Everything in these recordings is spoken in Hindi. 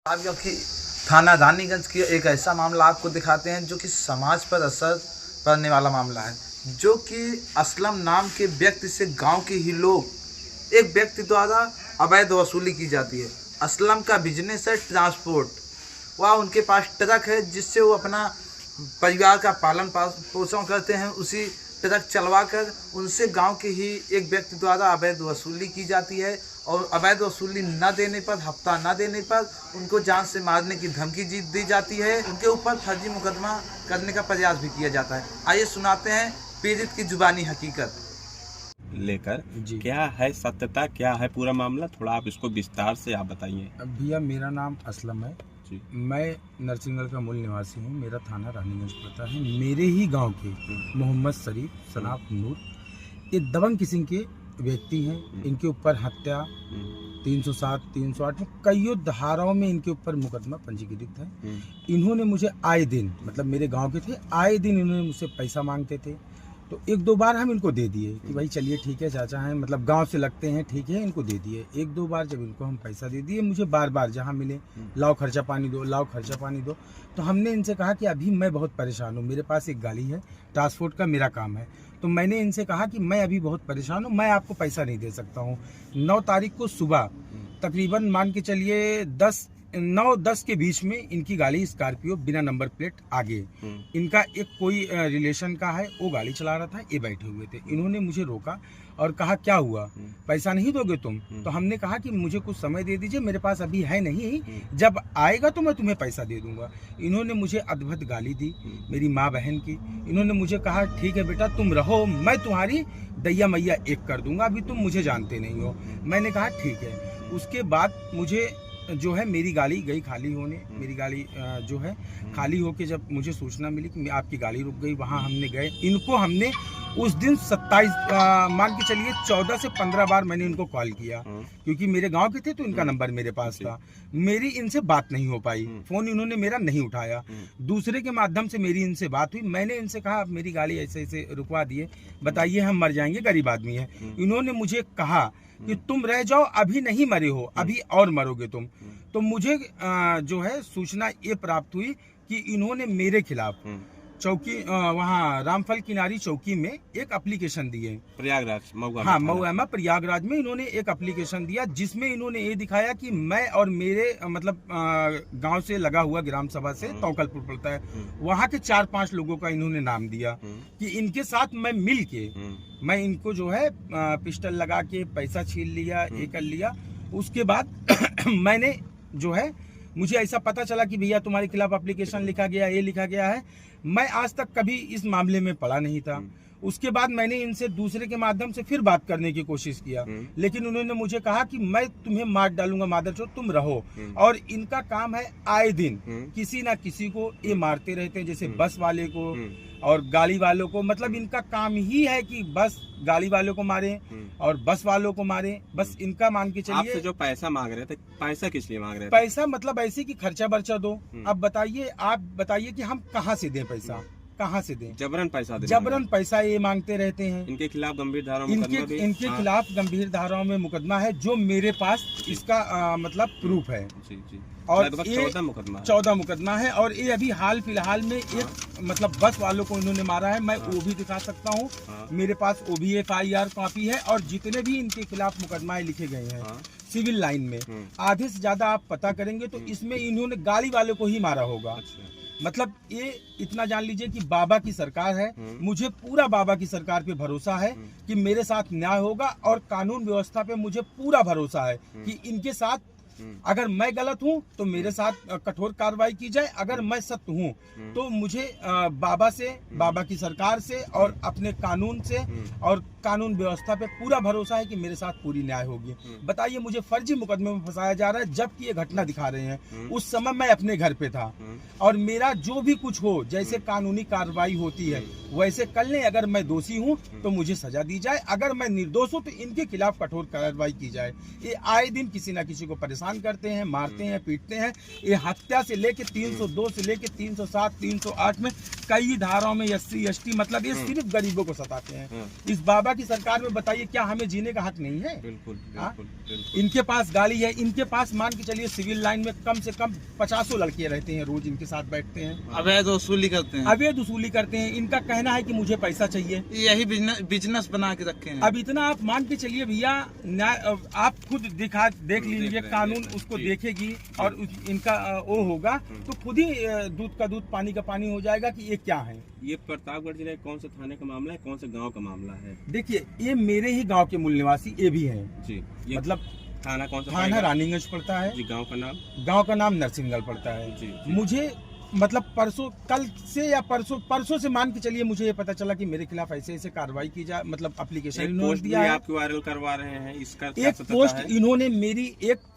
आप की थाना रानीगंज की एक ऐसा मामला आपको दिखाते हैं जो कि समाज पर असर पड़ने वाला मामला है, जो कि असलम नाम के व्यक्ति से गांव के ही लोग एक व्यक्ति द्वारा अवैध वसूली की जाती है। असलम का बिजनेस है ट्रांसपोर्ट, वह उनके पास ट्रक है जिससे वो अपना परिवार का पालन पोषण करते हैं। उसी ट्रक चलवा कर उनसे गांव के ही एक व्यक्ति द्वारा अवैध वसूली की जाती है और अवैध वसूली न देने पर, हफ्ता न देने पर उनको जान से मारने की धमकी दी जाती है। उनके ऊपर फर्जी मुकदमा करने का प्रयास भी किया जाता है। आइए सुनाते हैं पीड़ित की जुबानी हकीकत लेकर। क्या है सत्यता, क्या है पूरा मामला, थोड़ा आप इसको विस्तार से आप बताइए। भैया मेरा नाम असलम है, मैं नरसिंहगढ़ का मूल निवासी हूँ। मेरा थाना रानीगंज पड़ता है। मेरे ही गांव के मोहम्मद शरीफ सनाफ नूर ये दबंग किस्म के व्यक्ति हैं। इनके ऊपर हत्या 307, 308 कईयों धाराओं में इनके ऊपर मुकदमा पंजीकृत है। इन्होंने मुझे आए दिन, मतलब मेरे गांव के थे, आए दिन इन्होंने मुझसे पैसा मांगते थे। तो एक दो बार हम इनको दे दिए कि भाई चलिए ठीक है, चाचा हैं, मतलब गांव से लगते हैं, ठीक है, इनको दे दिए। एक दो बार जब इनको हम पैसा दे दिए, मुझे बार बार जहां मिले लाओ खर्चा पानी दो, लाओ खर्चा पानी दो। तो हमने इनसे कहा कि अभी मैं बहुत परेशान हूँ, मेरे पास एक गाड़ी है, ट्रांसपोर्ट का मेरा काम है। तो मैंने इनसे कहा कि मैं अभी बहुत परेशान हूँ, मैं आपको पैसा नहीं दे सकता हूँ। 9 तारीख को सुबह तकरीबन मान के चलिए 9-10 के बीच में इनकी गाड़ी स्कॉर्पियो बिना नंबर प्लेट आगे, इनका एक कोई रिलेशन का है, वो गाड़ी चला रहा था, ये बैठे हुए थे। इन्होंने मुझे रोका और कहा क्या हुआ, पैसा नहीं दोगे तुम? तो हमने कहा कि मुझे कुछ समय दे दीजिए, मेरे पास अभी है नहीं, जब आएगा तो मैं तुम्हें पैसा दे दूंगा। इन्होंने मुझे अद्भुत गाली दी, मेरी माँ बहन की। इन्होंने मुझे कहा ठीक है बेटा तुम रहो, मैं तुम्हारी दैया मैया एक कर दूंगा, अभी तुम मुझे जानते नहीं हो। मैंने कहा ठीक है। उसके बाद मुझे जो है मेरी गाड़ी गई खाली होने, मेरी गाड़ी जो है खाली होके जब मुझे सूचना मिली कि आपकी गाड़ी रुक गई, वहाँ हमने गए। इनको हमने उस दिन 27 मान के चलिए 14 से 15 बार मैंने इनको कॉल किया, क्योंकि मेरे गांव के थे तो इनका नंबर मेरे पास था। मेरी इनसे बात नहीं हो पाई, फोन इन्होंने मेरा नहीं उठाया। दूसरे के माध्यम से मेरी इनसे बात हुई। मैंने इनसे कहा मेरी गाड़ी ऐसे ऐसे रुकवा दिए, बताइए हम मर जाएंगे, गरीब आदमी है। इन्होंने मुझे कहा कि तुम रह जाओ, अभी नहीं मरे हो, अभी और मरोगे तुम। तो मुझे जो है सूचना ये प्राप्त हुई कि इन्होंने मेरे खिलाफ चौकी वहाँ रामफल किनारी चौकी में एक एप्लीकेशन दिए, प्रयागराज मऊआ प्रयागराज में इन्होंने एक एप्लीकेशन दिया, जिसमें इन्होंने ये दिखाया कि मैं और मेरे मतलब गांव से लगा हुआ ग्राम सभा से तौकलपुर पड़ता है, वहाँ के 4-5 लोगों का इन्होंने नाम दिया कि इनके साथ मैं मिल के मैं इनको जो है पिस्टल लगा के पैसा छीन लिया, ये कर लिया। उसके बाद मैंने जो है मुझे ऐसा पता चला कि भैया तुम्हारे खिलाफ एप्लीकेशन लिखा गया, ये लिखा गया है। मैं आज तक कभी इस मामले में पड़ा नहीं था। उसके बाद मैंने इनसे दूसरे के माध्यम से फिर बात करने की कोशिश किया, लेकिन उन्होंने मुझे कहा कि मैं तुम्हें मार डालूंगा मादरचोद, तुम रहो। और इनका काम है आए दिन किसी ना किसी को ये मारते रहते हैं, जैसे बस वाले को और गाड़ी वालों को। मतलब इनका काम ही है कि बस गाड़ी वालों को मारे और बस वालों को मारे। बस इनका मान के चलिए। आपसे जो पैसा मांग रहे थे, पैसा किस लिए मांग रहे थे? पैसा मतलब ऐसे कि खर्चा बर्चा दो। अब बताइए, आप बताइए कि हम कहाँ से दें पैसा, कहाँ से दें? जबरन पैसा दे, जबरन पैसा ये मांगते रहते हैं। इनके खिलाफ गंभीर धाराओं में इनके खिलाफ गंभीर धाराओं में मुकदमा है, जो मेरे पास इसका मतलब प्रूफ है। और 14 मुकदमा है। और ये अभी हाल फिलहाल में एक मतलब बस वालों को इन्होंने मारा है, मैं वो भी दिखा सकता हूँ। मेरे पास वो भी FIR कॉपी है। और जितने भी इनके खिलाफ मुकदमाएं लिखे गए हैं सिविल लाइन में, आधे से ज्यादा आप पता करेंगे तो इसमें इन्होंने गाड़ी वालों को ही मारा होगा। मतलब ये इतना जान लीजिए कि बाबा की सरकार है। मुझे पूरा बाबा की सरकार पे भरोसा है कि मेरे साथ न्याय होगा, और कानून व्यवस्था पे मुझे पूरा भरोसा है कि इनके साथ अगर मैं गलत हूं तो मेरे साथ कठोर कार्रवाई की जाए, अगर मैं सत्य हूं तो मुझे बाबा से, बाबा की सरकार से और अपने कानून से और कानून व्यवस्था पे पूरा भरोसा है कि मेरे साथ पूरी न्याय होगी। बताइए, मुझे फर्जी मुकदमे में फंसाया जा रहा है, जबकि ये घटना दिखा रहे हैं। उस समय मैं अपने घर पे था, और मेरा जो भी कुछ हो, जैसे कानूनी कार्रवाई होती है वैसे कर लें। अगर मैं दोषी हूं तो मुझे सजा दी जाए, अगर मैं निर्दोष हूं तो इनके खिलाफ कठोर कार्रवाई की जाए। ये आए दिन किसी ना किसी को परेशान करते हैं, मारते हैं, पीटते हैं। ये हत्या से लेके 302 से लेके 307, 308 में कई धाराओं में SC ST, मतलब ये सिर्फ गरीबों को सताते हैं। इस बाबा बाबा की सरकार में बताइए क्या हमें जीने का हक नहीं है? बिल्कुल हाँ? बिल्कुल बिल्कुल। इनके पास गाड़ी है, इनके पास मान के चलिए सिविल लाइन में कम से कम 50 लड़के रहते हैं, रोज इनके साथ बैठते हैं, अवैध वसूली करते हैं, अवैध वसूली करते हैं। इनका कहना है कि मुझे पैसा चाहिए, यही बिजनेस बना के रखे हैं। अब इतना आप मान के चलिए भैया, आप खुद देख लीजिए, कानून उसको देखेगी और इनका वो होगा तो खुद ही दूध का दूध पानी का पानी हो जाएगा कि ये क्या है। ये प्रतापगढ़ जिले कौन से थाने का मामला है, कौन से गांव का मामला है? देखिए ये मेरे ही गांव के मूल निवासी ये भी हैं जी। ये मतलब थाना कौन सा? थाना रानीगंज पड़ता है जी। गांव का नाम? गांव का नाम नरसिंहगढ़ पड़ता है जी। मुझे मतलब परसों, कल से या परसों से मान के चलिए मुझे ये पता चला कि मेरे खिलाफ ऐसे कार्रवाई की जाए, मतलब एप्लीकेशन इन्होंने दिया है। आपको वायरल करवा रहे हैं, इसका एक पोस्ट इन्होंने मेरी एक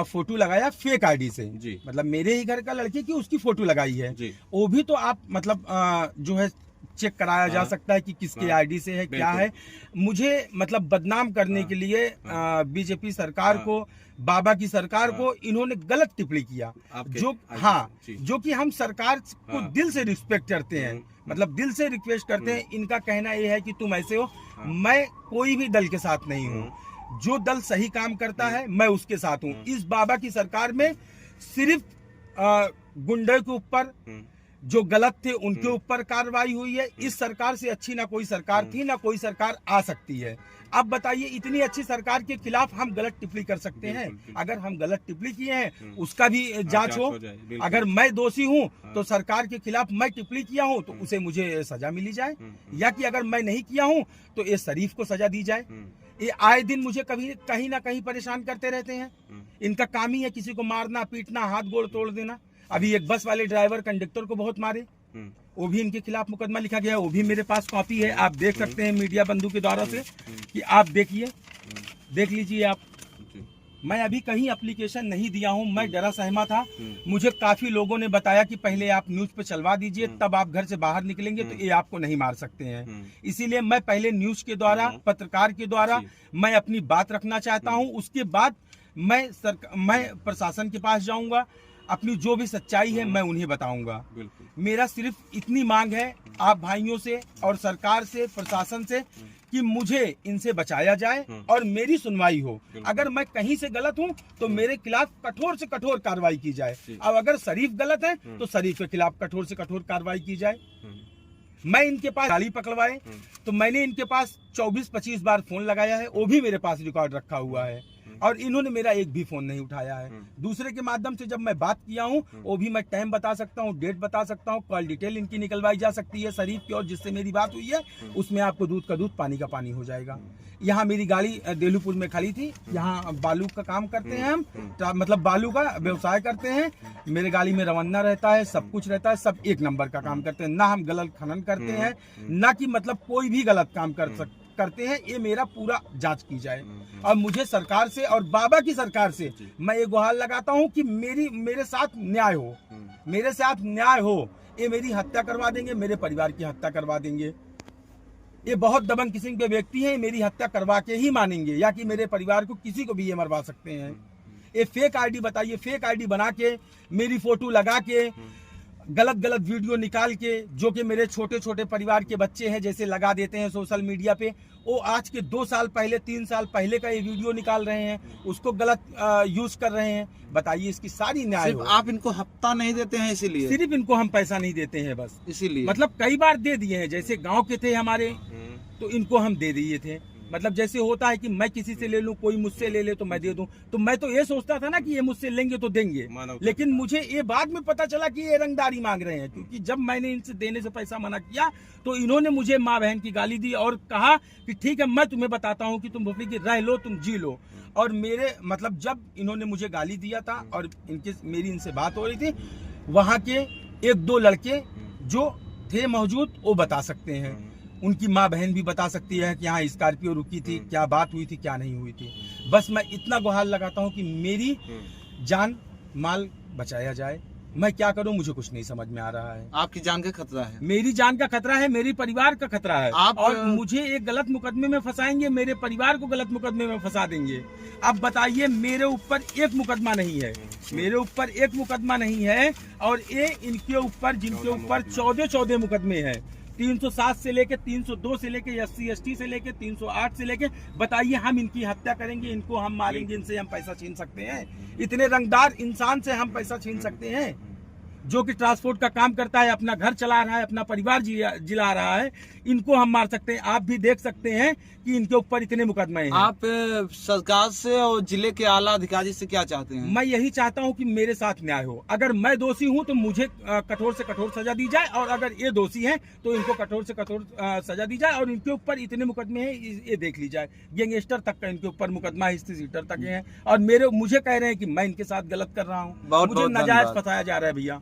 फोटो लगाया फेक आईडी से जी। मतलब मेरे ही घर का लड़के की उसकी फोटो लगाई है जी। वो भी तो आप मतलब जो है चेक कराया जा सकता है कि किसके आईडी से है, क्या है। मुझे मतलब बदनाम करने के लिए बीजेपी सरकार को, बाबा की सरकार को इन्होंने गलत टिप्पणी किया, जो कि हम सरकार को दिल से रिस्पेक्ट करते हैं, मतलब दिल से रिक्वेस्ट करते हैं। इनका कहना ये है कि तुम ऐसे हो, मैं कोई भी दल के साथ नहीं हूँ, जो दल सही काम करता है मैं उसके साथ हूँ। इस बाबा की सरकार में सिर्फ गुंडे के ऊपर जो गलत थे उनके ऊपर कार्रवाई हुई है। इस सरकार से अच्छी ना कोई सरकार थी, ना कोई सरकार आ सकती है। अब बताइए इतनी अच्छी सरकार के खिलाफ हम गलत टिप्पणी कर सकते हैं? अगर हम गलत टिप्पणी किए हैं उसका भी जांच हो। अगर मैं दोषी हूं तो सरकार के खिलाफ मैं टिप्पणी किया हूं तो उसे मुझे सजा मिली जाए, या कि अगर मैं नहीं किया हूं तो ये शरीफ को सजा दी जाए। ये आए दिन मुझे कहीं ना कहीं परेशान करते रहते हैं। इनका काम ही है किसी को मारना, पीटना, हाथ गोड़ तोड़ देना। अभी एक बस वाले ड्राइवर कंडक्टर को बहुत मारे, वो भी इनके खिलाफ मुकदमा लिखा गया है, वो भी मेरे पास कॉपी है, आप देख सकते हैं मीडिया बंधु के द्वारा से कि आप देखिए, देख लीजिए आप। मैं अभी कहीं एप्लीकेशन नहीं दिया हूं, मैं डरा सहमा था। मुझे काफी लोगों ने बताया कि पहले आप न्यूज पे चलवा दीजिए, तब आप घर से बाहर निकलेंगे तो ये आपको नहीं मार सकते हैं। इसीलिए मैं पहले न्यूज के द्वारा, पत्रकार के द्वारा मैं अपनी बात रखना चाहता हूं। उसके बाद मैं प्रशासन के पास जाऊंगा, अपनी जो भी सच्चाई है मैं उन्हें बताऊंगा। मेरा सिर्फ इतनी मांग है आप भाइयों से और सरकार से, प्रशासन से, कि मुझे इनसे बचाया जाए और मेरी सुनवाई हो। अगर मैं कहीं से गलत हूं तो मेरे खिलाफ कठोर से कठोर कार्रवाई की जाए। अब अगर शरीफ गलत है तो शरीफ के खिलाफ कठोर से कठोर कार्रवाई की जाए। मैं इनके पास गाड़ी पकड़वाए तो मैंने इनके पास 24-25 बार फोन लगाया है, वो भी मेरे पास रिकॉर्ड रखा हुआ है, और इन्होंने मेरा एक भी फोन नहीं उठाया है। दूसरे के माध्यम से जब मैं बात किया हूँ वो भी मैं टाइम बता सकता हूँ, डेट बता सकता हूँ, कॉल डिटेल इनकी निकलवाई जा सकती है शरीफ की, और जिससे मेरी बात हुई है उसमें आपको दूध का दूध पानी का पानी हो जाएगा। यहाँ मेरी गाड़ी देलूपुर में खड़ी थी, यहाँ बालू का काम करते हैं हम, मतलब बालू का व्यवसाय करते हैं। मेरे गाड़ी में रवन्ना रहता है, सब कुछ रहता है, सब एक नंबर का काम करते हैं। ना हम गलत खनन करते हैं, ना कि मतलब कोई भी गलत काम करते हैं। ये मेरा पूरा जांच की जाए, और मुझे सरकार से और बाबा की सरकार से मैं ये गुहार लगाता हूँ कि मेरे साथ न्याय हो, मेरे साथ न्याय हो। ये मेरी हत्या करवा देंगे, मेरे परिवार की हत्या करवा देंगे। ये बहुत दबंग किस्म के व्यक्ति हैं, मेरी हत्या करवा के ही मानेंगे, या कि मेरे परिवार को किसी को भी ये मरवा सकते हैं। ये फेक आईडी बताइए, फेक आईडी बना के, मेरी फोटो लगा के, गलत वीडियो निकाल के, जो कि मेरे छोटे छोटे परिवार के बच्चे हैं जैसे लगा देते हैं सोशल मीडिया पे, वो आज के 2 साल पहले, 3 साल पहले का ये वीडियो निकाल रहे हैं, उसको गलत यूज कर रहे हैं। बताइए इसकी सारी न्याय हो। आप इनको हफ्ता नहीं देते हैं इसीलिए? सिर्फ इनको हम पैसा नहीं देते हैं बस इसीलिए, मतलब कई बार दे दिए हैं। जैसे गांव के थे हमारे तो इनको हम दे दिए थे। मतलब जैसे होता है कि मैं किसी से ले लूं, कोई मुझसे ले ले तो मैं दे दूं, तो मैं तो ये सोचता था ना कि ये मुझसे लेंगे तो देंगे, लेकिन मुझे ये बाद में पता चला कि ये रंगदारी मांग रहे हैं। क्योंकि जब मैंने इनसे देने से पैसा मना किया तो इन्होंने मुझे माँ बहन की गाली दी और कहा कि ठीक है मैं तुम्हें बताता हूँ कि तुम भोपली की रह लो, तुम जी लो। और मेरे मतलब जब इन्होंने मुझे गाली दिया था और मेरी इनसे बात हो रही थी, वहाँ के 1-2 लड़के जो थे मौजूद वो बता सकते हैं, उनकी माँ बहन भी बता सकती है कि यहाँ स्कॉर्पियो रुकी थी, क्या बात हुई थी, क्या नहीं हुई थी। बस मैं इतना गुहार लगाता हूँ कि मेरी जान माल बचाया जाए। मैं क्या करूँ, मुझे कुछ नहीं समझ में आ रहा है। आपकी जान का खतरा है? मेरी जान का खतरा है, मेरे परिवार का खतरा है। और मुझे एक गलत मुकदमे में फंसाएंगे, मेरे परिवार को गलत मुकदमे में फंसा देंगे। अब बताइए, मेरे ऊपर एक मुकदमा नहीं है, मेरे ऊपर एक मुकदमा नहीं है, और ये इनके ऊपर, जिनके ऊपर 14 मुकदमे हैं, 307 से लेके 302 से लेके SC/ST से लेके 308 से लेके, बताइए हम इनकी हत्या करेंगे, इनको हम मारेंगे, इनसे हम पैसा छीन सकते हैं? इतने रंगदार इंसान से हम पैसा छीन सकते हैं? जो कि ट्रांसपोर्ट का काम करता है, अपना घर चला रहा है, अपना परिवार जिला रहा है, इनको हम मार सकते हैं? आप भी देख सकते हैं कि इनके ऊपर इतने मुकदमे हैं। आप सरकार से और जिले के आला अधिकारी से क्या चाहते हैं? मैं यही चाहता हूं कि मेरे साथ न्याय हो। अगर मैं दोषी हूं तो मुझे कठोर से कठोर सजा दी जाए, और अगर ये दोषी हैं तो इनको कठोर से कठोर सजा दी जाए, और इनके ऊपर इतने मुकदमे हैं ये देख ली जाए। गैंगस्टर तक का इनके ऊपर मुकदमा है, हिस्ट्री शीटर तक है, और मुझे कह रहे हैं कि मैं इनके साथ गलत कर रहा हूँ। मुझे नाजायज फंसाया जा रहा है भैया।